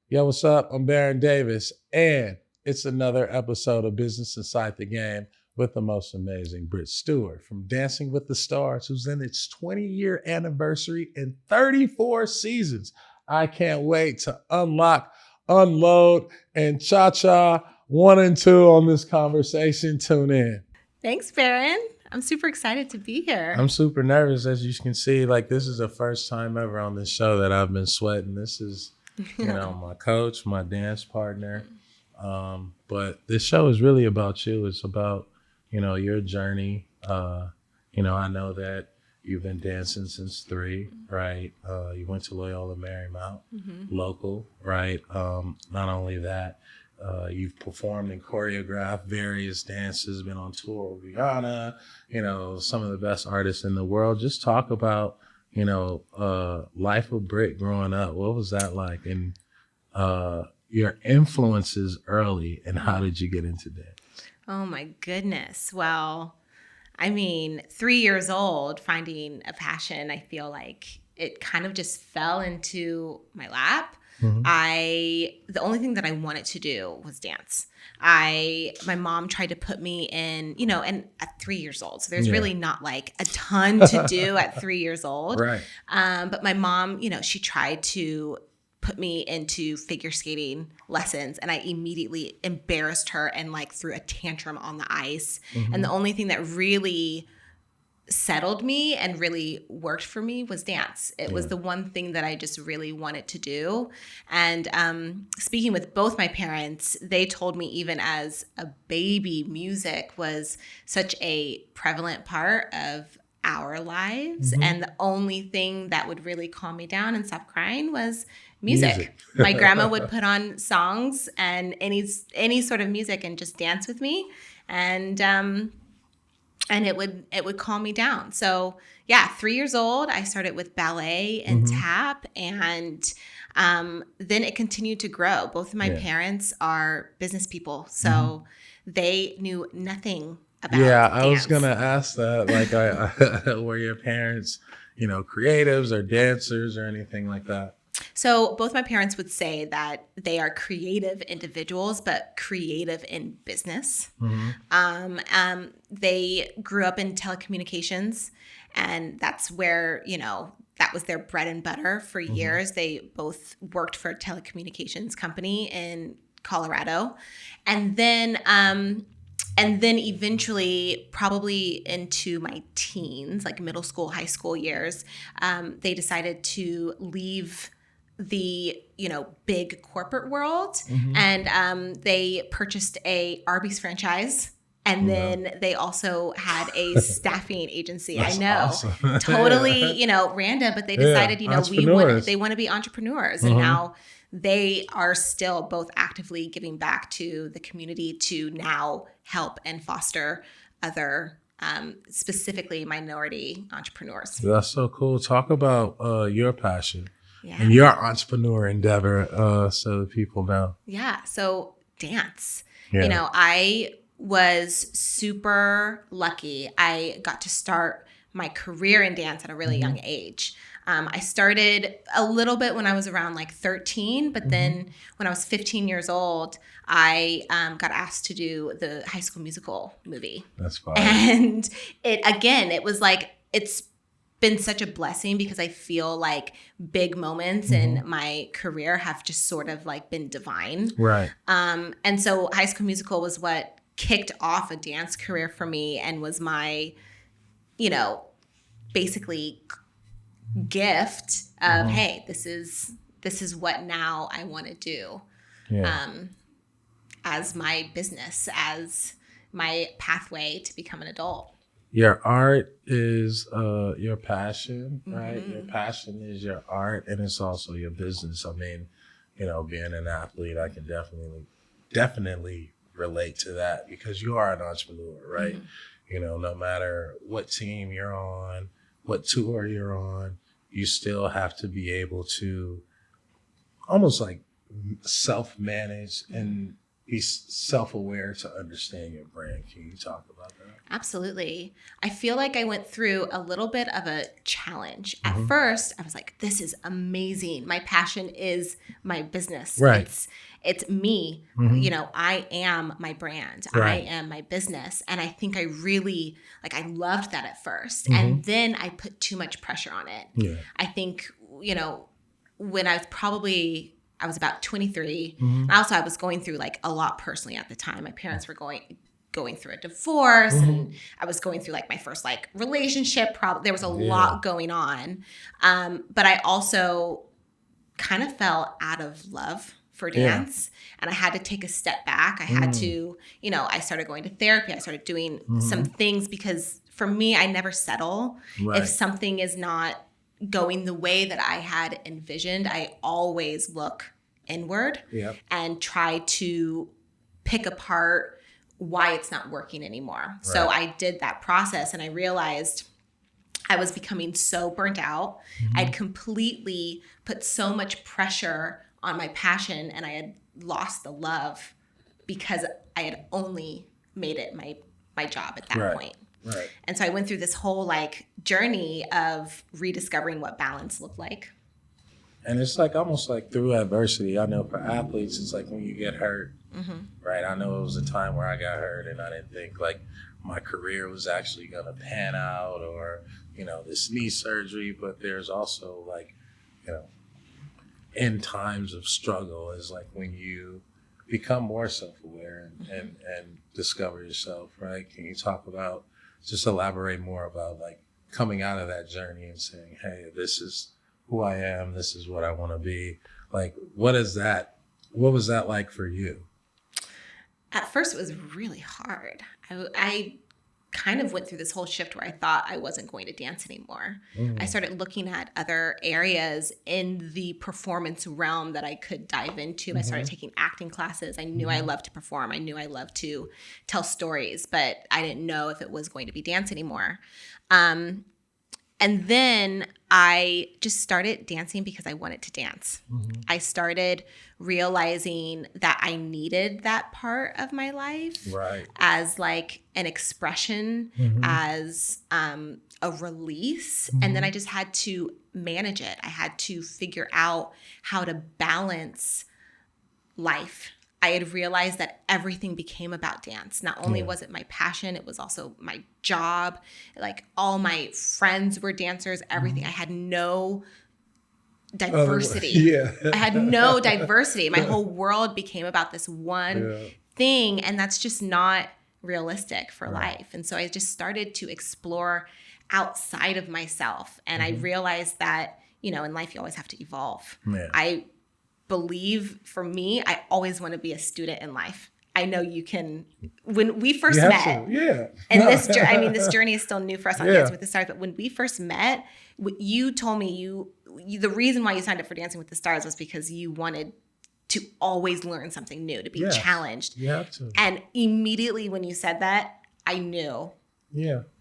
Yo, what's up? I'm Baron Davis, and it's another episode of Business Inside the Game with the most amazing Britt Stewart from Dancing with the Stars, who's in its 20-year anniversary and 34 seasons. I can't wait to unlock, unload, and cha-cha 1 and 2 on this conversation. Tune in. Thanks, Baron. I'm super excited to be here. I'm super nervous, as you can see. Like, this is the first time ever on this show that I've been sweating. This is my coach, my dance partner. But this show is really about you. It's about, your journey. I know that you've been dancing since 3, right? You went to Loyola Marymount, local, right? Not only that, you've performed and choreographed various dances, been on tour with Rihanna, some of the best artists in the world. Just talk about life of Brit growing up. What was that like? And your influences early, and how did you get into dance? Oh my goodness. Well, 3 years old, finding a passion, I feel like it kind of just fell into my lap. The only thing that I wanted to do was dance. My mom tried to put me in, and at 3 years old, so there's really not like a ton to do at 3 years old. Right. But my mom, she tried to put me into figure skating lessons, and I immediately embarrassed her and threw a tantrum on the ice. And the only thing that really settled me and really worked for me was dance. It was the one thing that I just really wanted to do. And speaking with both my parents, they told me even as a baby, music was such a prevalent part of our lives. And the only thing that would really calm me down and stop crying was music. My grandma would put on songs and any sort of music and just dance with me. And it would calm me down. So 3 years old, I started with ballet and tap, and then it continued to grow. Both of my parents are business people, so they knew nothing about dance. I was gonna ask that. Were your parents, creatives or dancers or anything like that? So both my parents would say that they are creative individuals, but creative in business. They grew up in telecommunications, and that's where, that was their bread and butter for years. They both worked for a telecommunications company in Colorado. And then eventually, probably into my teens, like middle school, high school years, they decided to leave the big corporate world, and they purchased a Arby's franchise, and then they also had a staffing agency. That's I know, awesome. Totally random, but they decided they want to be entrepreneurs, and now they are still both actively giving back to the community to now help and foster other specifically minority entrepreneurs. That's so cool. Talk about your passion. And your entrepreneur endeavor, so that people know. So dance. I was super lucky. I got to start my career in dance at a really young age. I started a little bit when I was around 13, but then when I was 15 years old, I got asked to do the High School Musical movie. That's fine. And it was it's been such a blessing, because I feel like big moments in my career have just sort of been divine. Right. And so High School Musical was what kicked off a dance career for me, and was my, basically gift of, hey, this is what now I want to do as my business, as my pathway to become an adult. Your art is your passion, right? Your passion is your art, and it's also your business. Being an athlete, I can definitely relate to that, because you are an entrepreneur, right? No matter what team you're on, what tour you're on, you still have to be able to almost self-manage and be self-aware to understand your brand. Can you talk about that? Absolutely. I feel like I went through a little bit of a challenge. At first, I was like, this is amazing. My passion is my business. Right. It's me. You know, I am my brand. I Right. am my business. And I think I really, I loved that at first. And then I put too much pressure on it. Yeah. I think, you know, when I was about 23. And also I was going through a lot personally at the time. My parents were going through a divorce, and I was going through my first relationship. There was a lot going on. But I also kind of fell out of love for dance, and I had to take a step back. I had to, I started going to therapy. I started doing some things, because for me, I never settle. Right. If something is not going the way that I had envisioned, I always look inward and try to pick apart why it's not working anymore. Right. So I did that process, and I realized I was becoming so burnt out. I'd completely put so much pressure on my passion, and I had lost the love because I had only made it my job at that point. Right. And so I went through this whole journey of rediscovering what balance looked like. And it's almost through adversity. I know for athletes, it's when you get hurt, right? I know it was a time where I got hurt and I didn't think my career was actually going to pan out, or, this knee surgery. But there's also in times of struggle is when you become more self-aware and discover yourself, right? Can you talk about, just elaborate more about coming out of that journey and saying, hey, this is who I am, this is what I want to be. What was that like for you? At first, it was really hard. I kind of went through this whole shift where I thought I wasn't going to dance anymore. I started looking at other areas in the performance realm that I could dive into. I started taking acting classes. I knew I loved to perform. I knew I loved to tell stories, but I didn't know if it was going to be dance anymore. And then I just started dancing because I wanted to dance. I started realizing that I needed that part of my life as an expression, as a release. And then I just had to manage it. I had to figure out how to balance life. I had realized that everything became about dance. Not only was it my passion, it was also my job. All my friends were dancers, everything. I had no diversity. I had no diversity. My whole world became about this one thing, and that's just not realistic for life. And so I just started to explore outside of myself. And I realized that, in life, you always have to evolve. I believe, for me, I always want to be a student in life. I know you can. When we first met, and this journey is still new for us on Dancing with the Stars. But when we first met, you told me the reason why you signed up for Dancing with the Stars was because you wanted to always learn something new, to be challenged. You have to. And immediately when you said that, I knew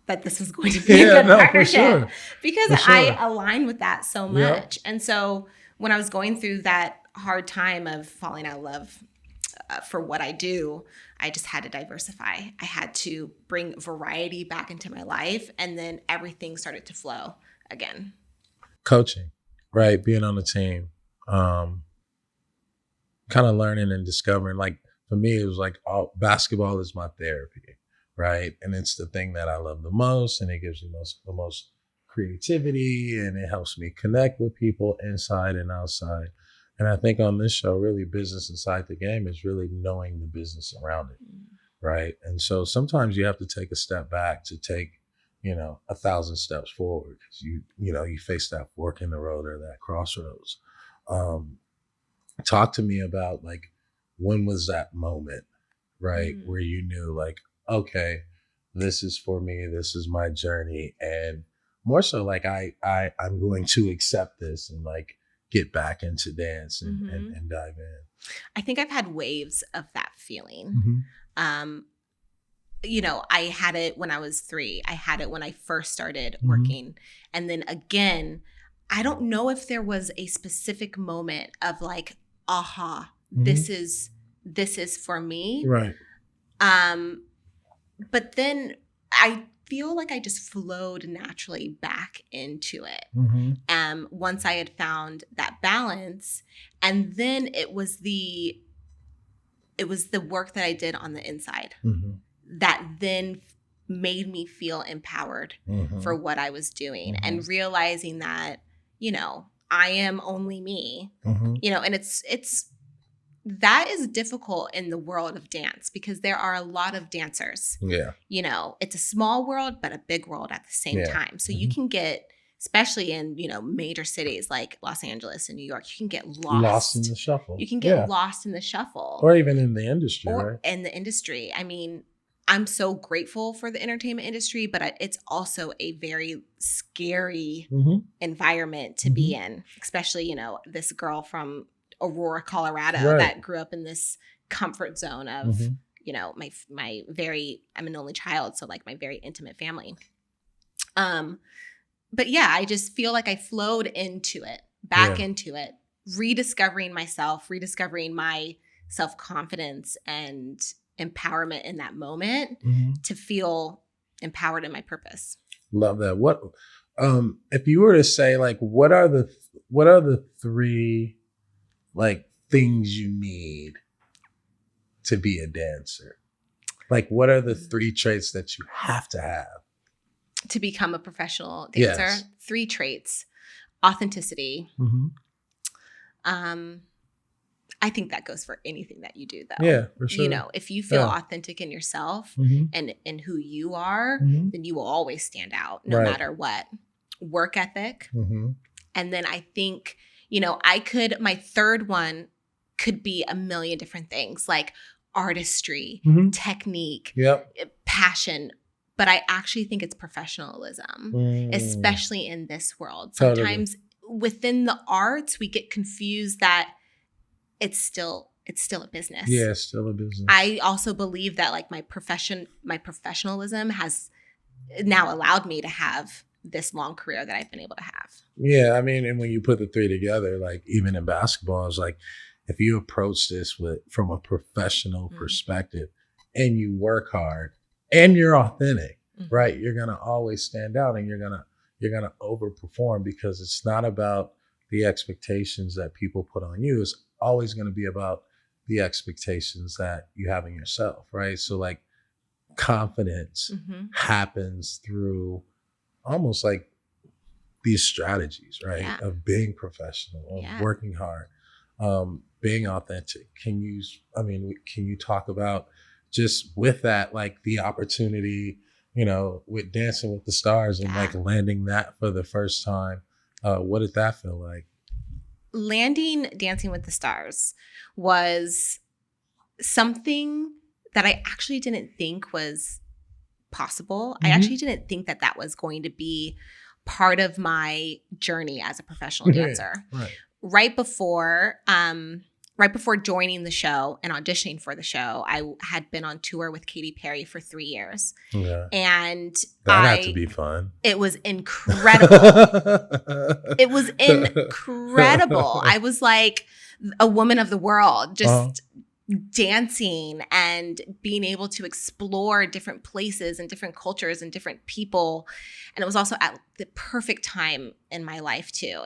that this was going to be a good partnership, because I align with that so much. And so when I was going through that hard time of falling out of love for what I do, I just had to diversify. I had to bring variety back into my life, and then everything started to flow again. Coaching, right? Being on the team, kind of learning and discovering. For me, it was basketball is my therapy, right? And it's the thing that I love the most, and it gives me the most creativity, and it helps me connect with people inside and outside. And I think on this show, really, business inside the game is really knowing the business around it, right? And so sometimes you have to take a step back to take, 1,000 steps forward, because you face that fork in the road or that crossroads. Talk to me about when was that moment, right, where you knew okay, this is for me, this is my journey, and more so I'm going to accept this and get back into dance and dive in. I think I've had waves of that feeling. I had it when I was 3. I had it when I first started working. And then again, I don't know if there was a specific moment of aha, this is this is for me. Right. But then I feel like I just flowed naturally back into it. Once I had found that balance, and then it was the work that I did on the inside that then made me feel empowered for what I was doing, and realizing that, you know, I am only me, you know, and it's that is difficult in the world of dance because there are a lot of dancers. Yeah. You know, it's a small world, but a big world at the same time. So you can get, especially in, you know, major cities like Los Angeles and New York, you can get lost in the shuffle. You can get lost in the shuffle. Or even in the industry, or in the industry. I mean, I'm so grateful for the entertainment industry, but it's also a very scary environment to be in, especially, you know, this girl from Aurora, Colorado that grew up in this comfort zone of, you know, I'm an only child. So like my very intimate family. But yeah, I just feel like I flowed into it, back into it, rediscovering myself, rediscovering my self-confidence and empowerment in that moment to feel empowered in my purpose. Love that. What, if you were to say, like, what are the three, like, things you need to be a dancer? Like, what are the three traits that you have to have to become a professional dancer? Yes. 3 traits: authenticity. I think that goes for anything that you do, though. Yeah, for sure. You know, if you feel authentic in yourself and in who you are, then you will always stand out no matter what. Work ethic. And then I think, you know, my third one could be a million different things, like artistry, technique, passion. But I actually think it's professionalism, especially in this world. Sometimes within the arts, we get confused that it's still a business. Yeah, it's still a business. I also believe that like my professionalism has now allowed me to have this long career that I've been able to have. Yeah, I mean, and when you put the three together, like even in basketball, it's like if you approach this from a professional perspective and you work hard and you're authentic, right? You're gonna always stand out, and you're gonna overperform, because it's not about the expectations that people put on you. It's always going to be about the expectations that you have in yourself, right? So like confidence happens through almost like these strategies, right? Of being professional, of working hard, being authentic. Can you talk about just with that, like the opportunity, you know, with Dancing with the Stars and like landing that for the first time? What did that feel like? Landing Dancing with the Stars was something that I actually didn't think was possible. I actually didn't think that that was going to be part of my journey as a professional dancer. Right before joining the show and auditioning for the show, I had been on tour with Katy Perry for 3 years. And that had to be fun. It was incredible. It was incredible. I was like a woman of the world, just dancing and being able to explore different places and different cultures and different people. And it was also at the perfect time in my life too.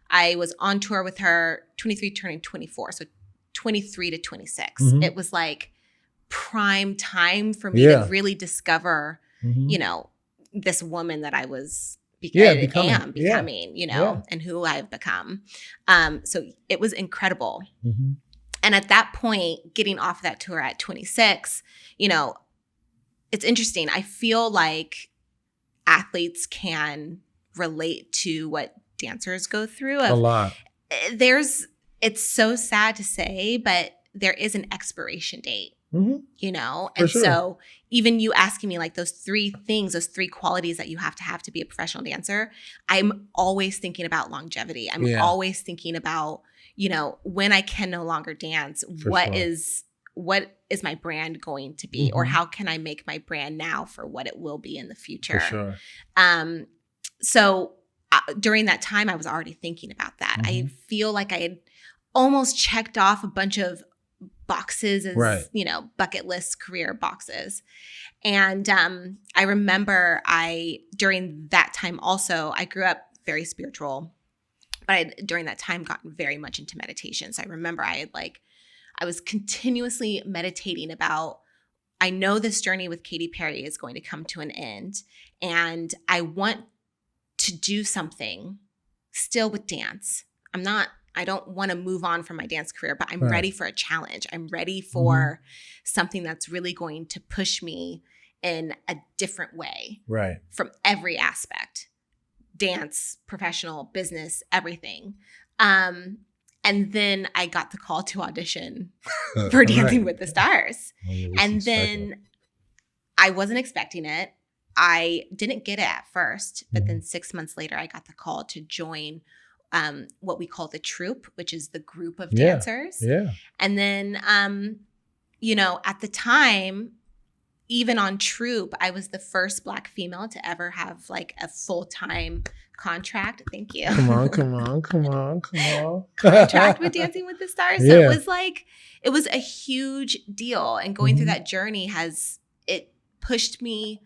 I was on tour with her, 23 turning 24, so 23 to 26. It was like prime time for me to really discover, you know, this woman that I was becoming, you know, and who I've become. So it was incredible. And at that point, getting off that tour at 26, you know, it's interesting. I feel like athletes can relate to what dancers go through. A lot. It's so sad to say, but there is an expiration date, you know? And so even you asking me like those 3 things, those 3 qualities that you have to be a professional dancer, I'm always thinking about longevity. I'm always thinking about, you know, when I can no longer dance, what is my brand going to be? Or how can I make my brand now for what it will be in the future? So during that time, I was already thinking about that. I feel like I had almost checked off a bunch of boxes as, Right. bucket list career boxes. And I remember during that time also, I grew up very spiritual, but I during that time gotten very much into meditation. So I remember I was continuously meditating about, I know this journey with Katy Perry is going to come to an end, and I want to do something still with dance. I don't want to move on from my dance career, but I'm ready for a challenge. I'm ready for something that's really going to push me in a different way. Right. From every aspect. Dance, professional, business, everything. And then I got the call to audition for Dancing with the Stars. And then I wasn't expecting it. I didn't get it at first, but then 6 months later, I got the call to join what we call the troupe, which is the group of dancers. Yeah. And then, at the time, even on troupe, I was the first Black female to ever have like a full-time contract. Thank you. Come on. Contract with Dancing with the Stars. So it was a huge deal. And going through that journey it pushed me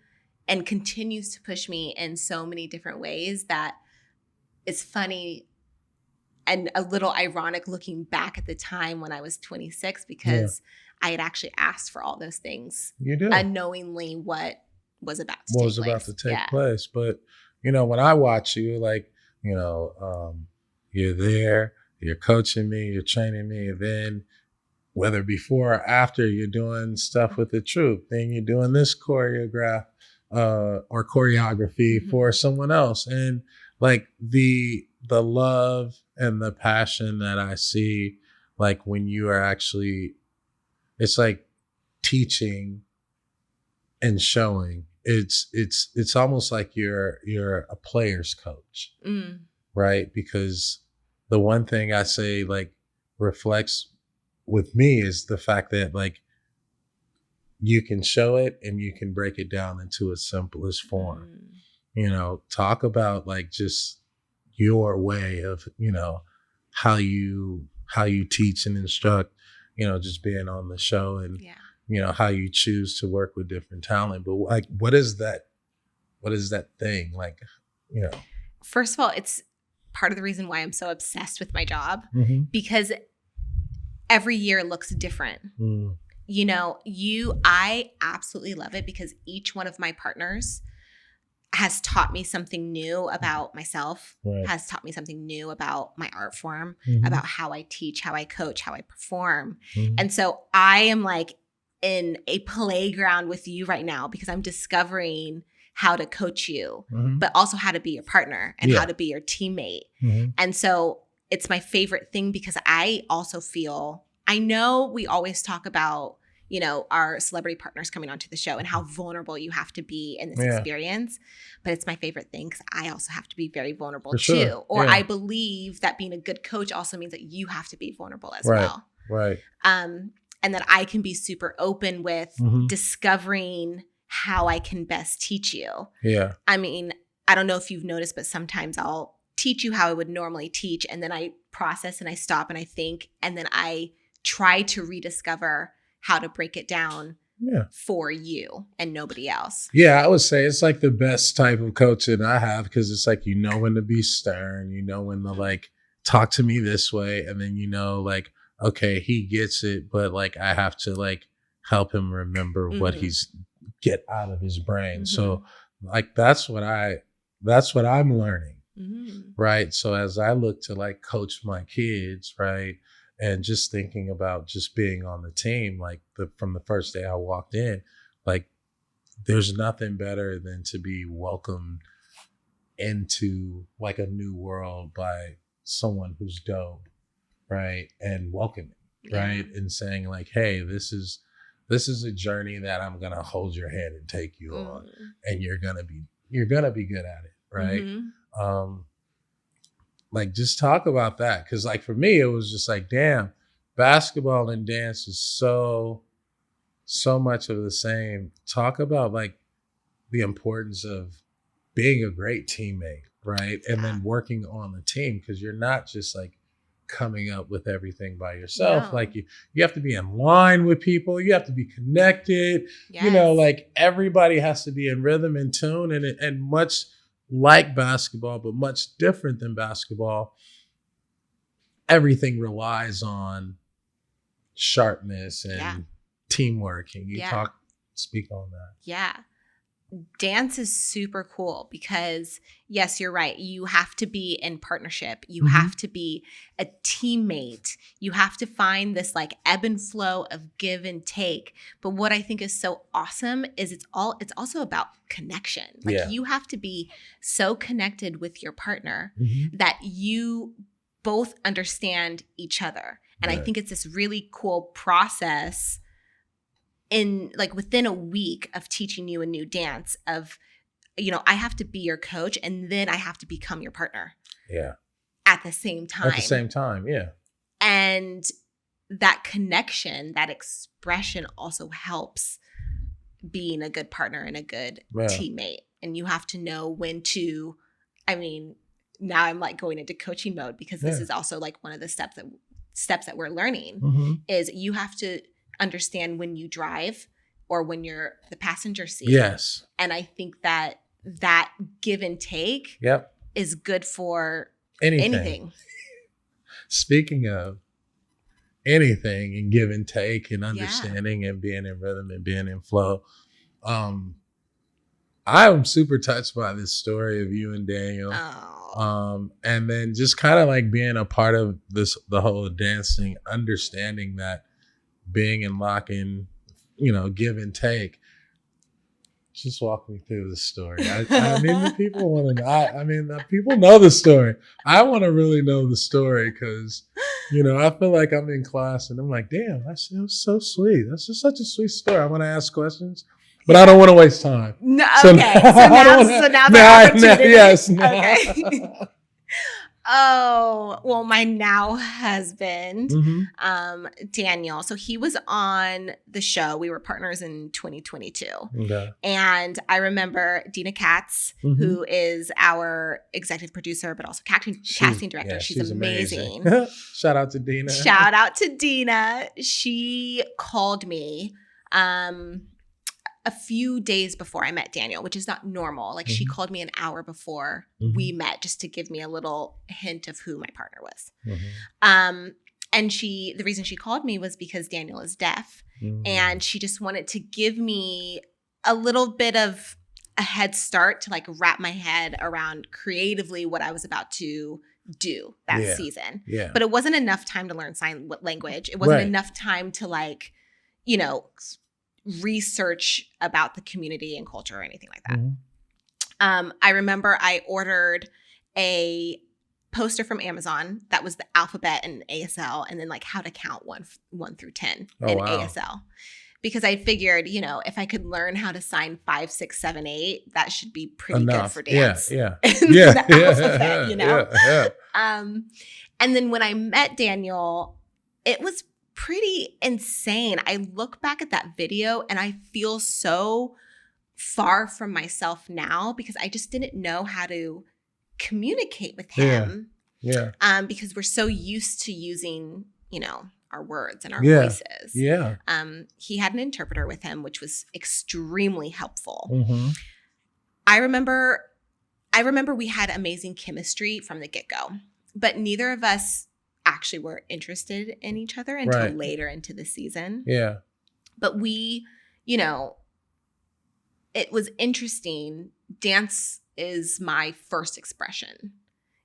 and continues to push me in so many different ways that it's funny and a little ironic looking back at the time when I was 26, because I had actually asked for all those things. You did. Unknowingly what was about to take place. But, when I watch you, you're there, you're coaching me, you're training me, and then whether before or after you're doing stuff with the troupe, then you're doing this choreography for someone else. And like the love and the passion that I see, like when you are actually, it's like teaching and showing. It's almost like you're a player's coach, right? Because the one thing I say like reflects with me is the fact that like you can show it and you can break it down into its simplest form. Talk about like just your way of, how you teach and instruct, just being on the show and, how you choose to work with different talent. But like, what is that thing? Like, First of all, it's part of the reason why I'm so obsessed with my job, because every year looks different. I absolutely love it because each one of my partners has taught me something new about myself, has taught me something new about my art form, about how I teach, how I coach, how I perform. And so I am like in a playground with you right now because I'm discovering how to coach you, but also how to be your partner and how to be your teammate. And so it's my favorite thing because I also feel, I know we always talk about, our celebrity partners coming onto the show and how vulnerable you have to be in this experience. But it's my favorite thing because I also have to be very vulnerable too. Or I believe that being a good coach also means that you have to be vulnerable as well. Right. And that I can be super open with discovering how I can best teach you. Yeah. I mean, I don't know if you've noticed, but sometimes I'll teach you how I would normally teach. And then I process and I stop and I think, and then I try to rediscover how to break it down for you and nobody else. Yeah, I would say it's like the best type of coaching I have because it's like, when to be stern, when to like talk to me this way. And then, like, okay, he gets it, but like I have to like help him remember what he's get out of his brain. So like, that's what I'm learning. Right. So as I look to like coach my kids, right. And just thinking about just being on the team, like from the first day I walked in, like there's nothing better than to be welcomed into like a new world by someone who's dope, right? And welcoming, right? And saying like, hey, this is a journey that I'm gonna hold your hand and take you on, and you're gonna be good at it, right? Like just talk about that. Cause like for me, it was just like, damn, basketball and dance is so much of the same. Talk about like the importance of being a great teammate, right? And then working on the team. Cause you're not just like coming up with everything by yourself. No. Like you have to be in line with people. You have to be connected. Yes. You know, like everybody has to be in rhythm and tune, and much like basketball, but much different than basketball. Everything relies on sharpness and teamwork. And you speak on that. Yeah. Dance is super cool because, yes, you're right. You have to be in partnership. You have to be a teammate. You have to find this like ebb and flow of give and take. But what I think is so awesome is it's also about connection. Like you have to be so connected with your partner that you both understand each other. And I think it's this really cool process in like within a week of teaching you a new dance of, you know, I have to be your coach and then I have to become your partner. Yeah. At the same time. At the same time. Yeah. And that connection, that expression also helps being a good partner and a good teammate. And you have to know when to, I mean, now I'm like going into coaching mode because this is also like one of the steps that we're learning is you have to understand when you drive or when you're the passenger seat. Yes. And I think that give and take is good for anything. Speaking of anything and give and take and understanding and being in rhythm and being in flow, I'm super touched by this story of you and Daniel. And then just kind of like being a part of the whole dancing, understanding that being in lock-in, you know, give and take. Just walk me through the story. I mean, the people want to know. I mean, the people know the story. I want to really know the story because, you know, I feel like I'm in class and I'm like, damn, it was so sweet. That's just such a sweet story. I want to ask questions, but I don't want to waste time. No, okay. So now the opportunity. Yes. Okay. Oh, well, my now husband, Daniel. So he was on the show. We were partners in 2022. Okay. And I remember Dina Katz, who is our executive producer, but also casting director. She's amazing. Shout out to Dina. Shout out to Dina. She called me a few days before I met Daniel, which is not normal. Like she called me an hour before we met just to give me a little hint of who my partner was. And the reason she called me was because Daniel is deaf and she just wanted to give me a little bit of a head start to like wrap my head around creatively what I was about to do that season. Yeah. But it wasn't enough time to learn sign language. It wasn't enough time to like, you know, research about the community and culture or anything like that. I remember I ordered a poster from Amazon that was the alphabet and ASL and then like how to count 1 through 10 in ASL. Because I figured, you know, if I could learn how to sign 5, 6, 7, 8, that should be pretty good for dance. Yeah. The alphabet, you know? And then when I met Daniel, it was pretty insane. I look back at that video and I feel so far from myself now because I just didn't know how to communicate with him. Yeah. Because we're so used to using, you know, our words and our voices. Yeah. He had an interpreter with him, which was extremely helpful. I remember we had amazing chemistry from the get-go, but neither of us actually were interested in each other until later into the season. Yeah. But we, you know, it was interesting. Dance is my first expression.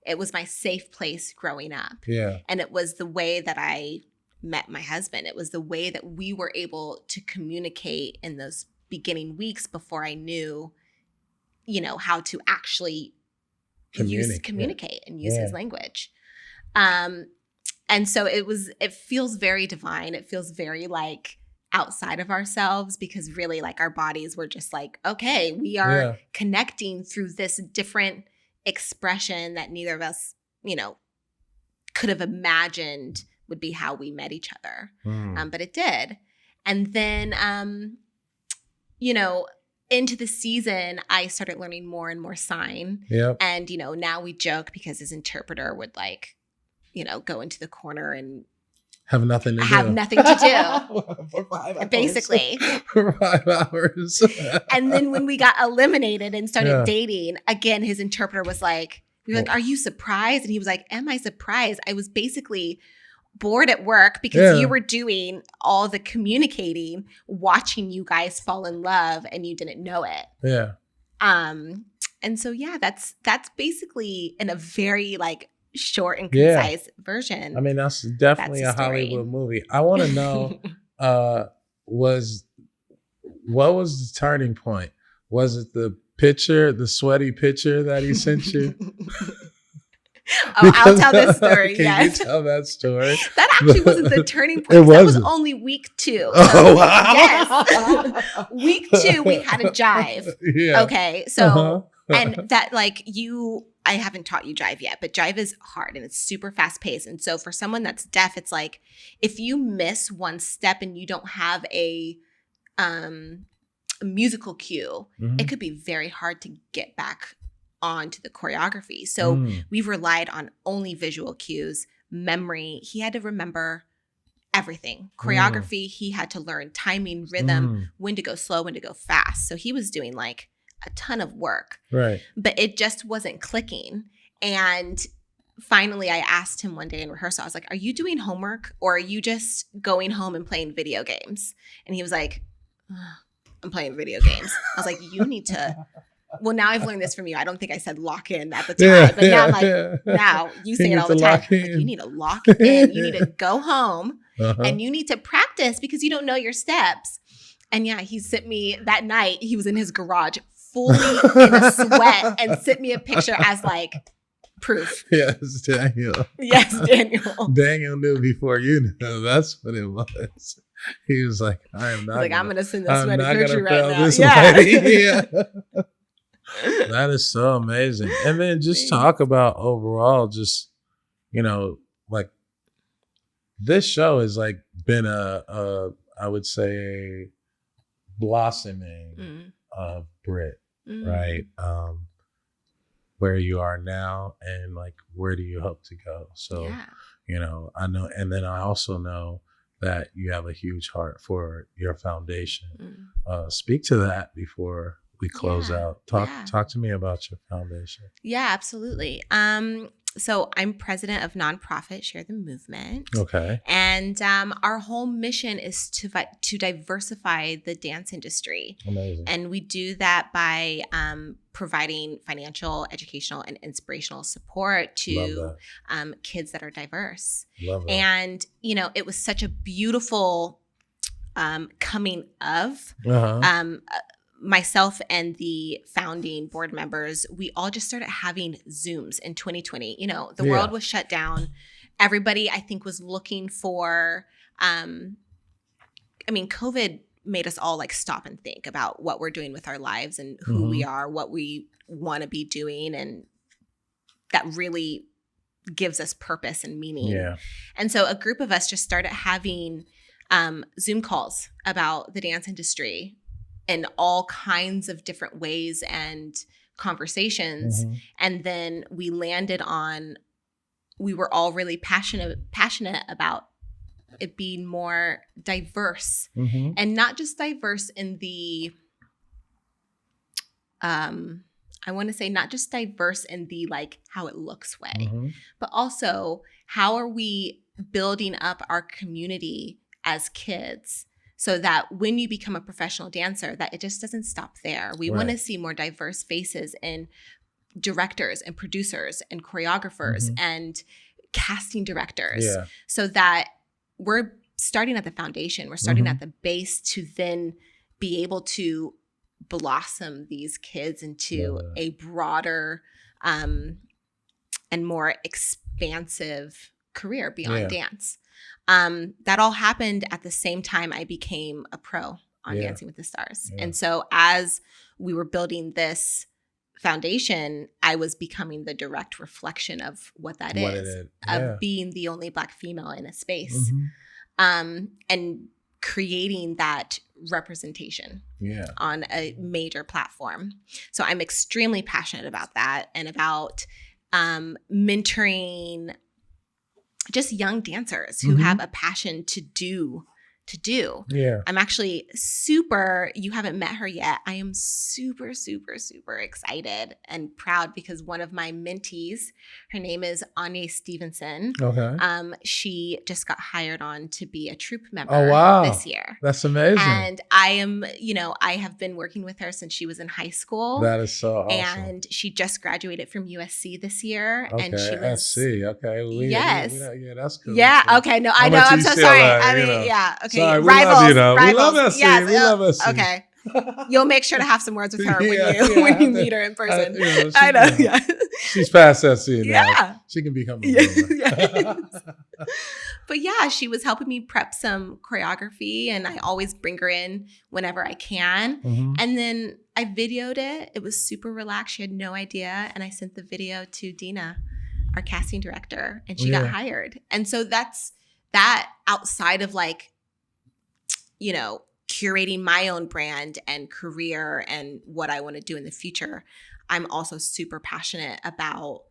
It was my safe place growing up. Yeah. And it was the way that I met my husband. It was the way that we were able to communicate in those beginning weeks before I knew, you know, how to actually communicate and use his language. And so it feels very divine. It feels very like outside of ourselves because really like our bodies were just like, okay, we are connecting through this different expression that neither of us, you know, could have imagined would be how we met each other. But it did. And then, you know, into the season, I started learning more and more sign. Yep. And, you know, now we joke because his interpreter would like, go into the corner and have nothing to do. Have nothing to do. For 5 hours. Basically. For 5 hours. And then when we got eliminated and started dating, again, his interpreter was like, we were like, are you surprised? And he was like, am I surprised? I was basically bored at work because you were doing all the communicating, watching you guys fall in love and you didn't know it. Yeah. And so, that's basically in a very like short and concise version. I mean, that's definitely a Hollywood movie. I want to know, what was the turning point? Was it the sweaty picture that he sent you? I'll tell this story. Can you tell that story? That actually wasn't the turning point. That was only week 2. Oh, wow. Yes. Week 2, we had a jive. Yeah. Okay. So, and that I haven't taught you jive yet, but jive is hard and it's super fast paced. And so for someone that's deaf, it's like, if you miss one step and you don't have a musical cue, it could be very hard to get back onto the choreography. So we've relied on only visual cues, memory. He had to remember everything. Choreography, he had to learn timing, rhythm, when to go slow, when to go fast. So he was doing like a ton of work. Right. But it just wasn't clicking. And finally, I asked him one day in rehearsal, I was like, are you doing homework or are you just going home and playing video games? And he was like, I'm playing video games. I was like, you need to... Well, now I've learned this from you. I don't think I said lock in at the time, but now I'm like, now you say it all the time. Like, you need to lock in. You need to go home and you need to practice because you don't know your steps. And he sent me that night. He was in his garage fully in a sweat and sent me a picture as like proof. Yes, Daniel. Yes, Daniel. Daniel knew before you knew. That's what it was. He was like, I'm going to send this sweaty picture right now. Yeah. That is so amazing. And then just talk about overall, just, like this show has like been I would say a blossoming of Brit, right? Where you are now and like, where do you hope to go? So, I know, and then I also know that you have a huge heart for your foundation. Speak to that before we close out. Talk to me about your foundation. Yeah, absolutely. So I'm president of nonprofit Share the Movement. Okay. And our whole mission is to diversify the dance industry. Amazing. And we do that by providing financial, educational, and inspirational support to kids that are diverse. Love that. And, it was such a beautiful coming of myself and the founding board members. We all just started having Zooms in 2020. The world was shut down. Everybody, I think, was looking for, COVID made us all like stop and think about what we're doing with our lives and who we are, what we want to be doing. And that really gives us purpose and meaning. Yeah. And so a group of us just started having Zoom calls about the dance industry in all kinds of different ways and conversations. And then we landed on, we were all really passionate about it being more diverse, and not just diverse in the, I want to say not just diverse in the like how it looks way, but also how are we building up our community as kids so that when you become a professional dancer, that it just doesn't stop there. We want to see more diverse faces in directors and producers and choreographers and casting directors, so that we're starting at the foundation. We're starting at the base to then be able to blossom these kids into a broader and more expansive career beyond dance. That all happened at the same time I became a pro on Dancing with the Stars. And so as we were building this foundation, I was becoming the direct reflection of what that is, of being the only Black female in a space, and creating that representation on a major platform. So I'm extremely passionate about that and about mentoring just young dancers who have a passion to do. Yeah. I'm actually you haven't met her yet. I am super, super, super excited and proud because one of my mentees, her name is Anya Stevenson. Okay. She just got hired on to be a troupe member this year. That's amazing. And I am, I have been working with her since she was in high school. That is so awesome. And she just graduated from USC this year. Okay, and she was SC. Okay. Yes. Yeah, that's cool. Yeah. Okay. No, I know. I'm so sorry. Yeah. Okay. Sorry, Rivals. We love SC. Yes. We love SC. Okay. You'll make sure to have some words with her when you meet her in person. I know. Yeah. She's past SC now. Yeah. She can become a woman. Yes. But yeah, she was helping me prep some choreography, and I always bring her in whenever I can. And then I videoed it. It was super relaxed. She had no idea. And I sent the video to Dina, our casting director, and she got hired. And so that's that outside of curating my own brand and career and what I want to do in the future. I'm also super passionate about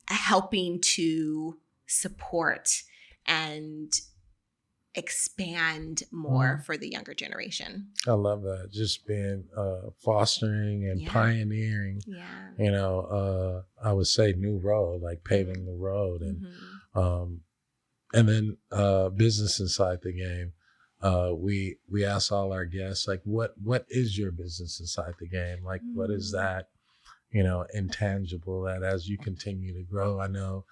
helping to support and expand more for the younger generation. I love that. Just being fostering and pioneering, I would say new road, like paving the road. And then business inside the game. We ask all our guests, like, what is your business inside the game? Like, what is that, intangible that as you continue to grow? I know,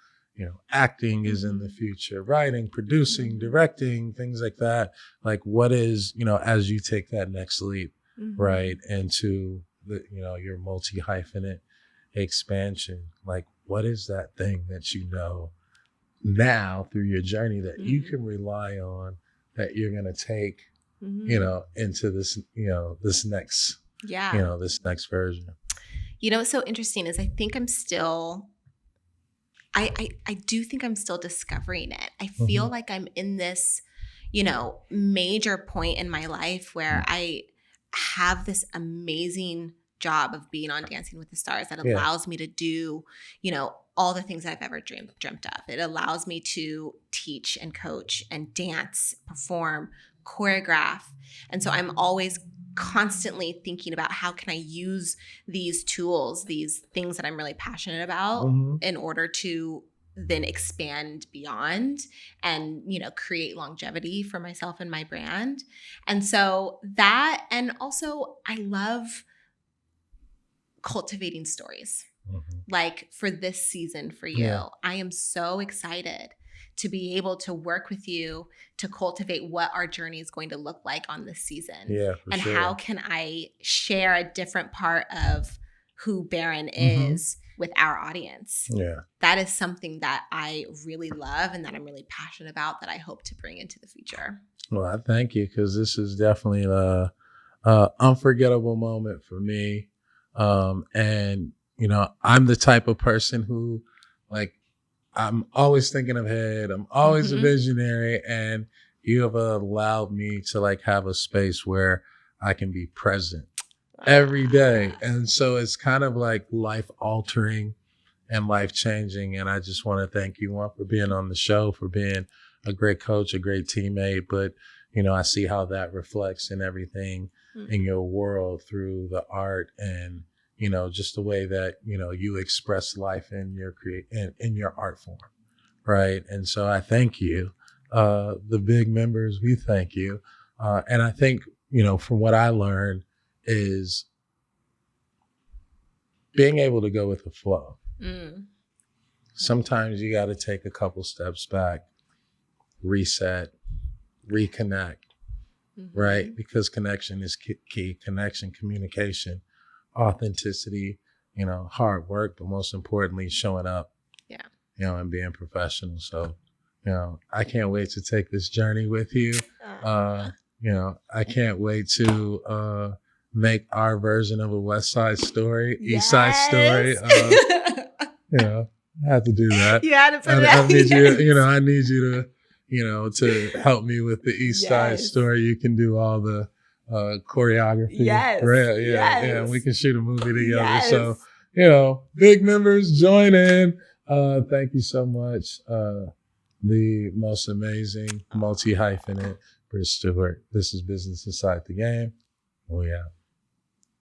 acting is in the future, writing, producing, directing, things like that. Like, what is, as you take that next leap, right, into the, your multi-hyphenate expansion, like, what is that thing that now through your journey that you can rely on, that you're going to take, into this, this next, this next version? What's so interesting is I think I'm still, I do think I'm still discovering it. I feel like I'm in this, major point in my life where I have this amazing job of being on Dancing with the Stars that allows me to do, all the things I've ever dreamt of. It allows me to teach and coach and dance, perform, choreograph. And so I'm always constantly thinking about how can I use these tools, these things that I'm really passionate about in order to then expand beyond and, create longevity for myself and my brand. And so that, and also I love cultivating stories. Like for this season for you, I am so excited to be able to work with you to cultivate what our journey is going to look like on this season. Yeah, and how can I share a different part of who Barron is with our audience. Yeah. That is something that I really love and that I'm really passionate about that I hope to bring into the future. Well, I thank you, because this is definitely a unforgettable moment for me. And I'm the type of person who, like, I'm always thinking ahead. I'm always a visionary, and you have allowed me to have a space where I can be present every day. And so it's kind of like life altering and life changing. And I just want to thank you, for being on the show, for being a great coach, a great teammate. But, I see how that reflects in everything in your world through the art and, just the way that, you express life in your in your art form. Right. And so I thank you. The big members, we thank you. And I think, from what I learned is being able to go with the flow. Sometimes you got to take a couple steps back, reset, reconnect, right? Because connection is key. Connection, communication, authenticity, hard work, but most importantly, showing up, and being professional. So, I can't wait to take this journey with you. I can't wait to make our version of a West Side Story, East Side Story. I have to do that. You had to put it I need you, I need you to, to help me with the East Side Story. You can do all the choreography. Yes. Right? Yeah. We can shoot a movie together. So, big members, join in. Thank you so much. The most amazing multi-hyphenate Britt Stewart. This is Business Inside the Game. We out.